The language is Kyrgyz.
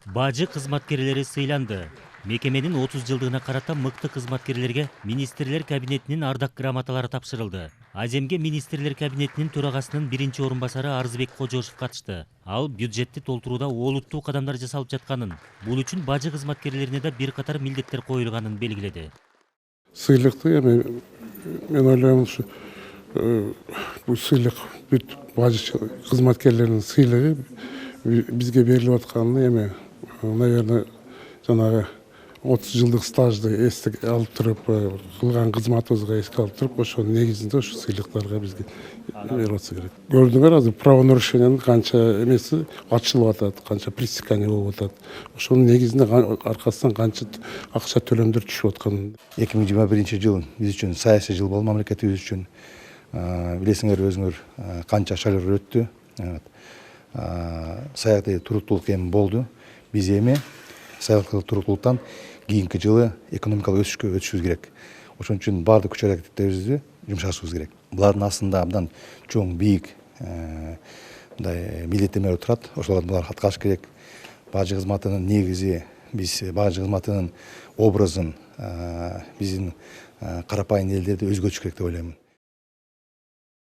Бажы кызматкерлери сыйланды. Мекеменин 30 жылдыгына карата мыкты кызматкерлерге министрлер кабинетинин ардак грамоталары тапшырылды. Аземге министрлер кабинетинин төрагасынын биринчи орун басары Арызбек Кожошев катышты. Ал бюджетти толтурууда олуттуу кадамдар жасалып жатканын, бул үчүн бажы кызматкерлерине да бир катар милдеттер коюлганын белгиледи. Сыйлыкты эми мен ойлойм ушу бул сыйлык бүт бажы кызматкерлеринин сыйлыгы бизге берилип атканы эми наверное жанагы 30 жылдык стажды эске алып туруп кылган кызматыбызга эске алып туруп ошонун негизинде ушу сыйлыктарга бизге берип атса керек. Көрдүңөр азыр правонарушениянын канча эмеси ачылып атат, канча пресекание болуп атат. Ошонун негизинде аркасынан канча акча төлөмдөр түшүп атканын. 2021 жыл биз үчүн саясий жыл болду, мамлекетибиз үчүн. Билесиңер өзүңөр канча шайлар өттү. Саясий туруктуулук эми болду. Биз эми саясий туруктуулуктан кийинки жылы экономикалык өсүшкө өтүшүбүз керек. Ошон үчүн баардык күч аракеттерибизди жумшашыбыз керек. Булардын астында абдан чоң бийик мындай милдеттенмелер турат. Ошолорду булар аткарыш керек. Бажы кызматынын негизи, биз бажы кызматынын образын биздин карапайым элдерди өзгөртүш керек деп ойлоймун.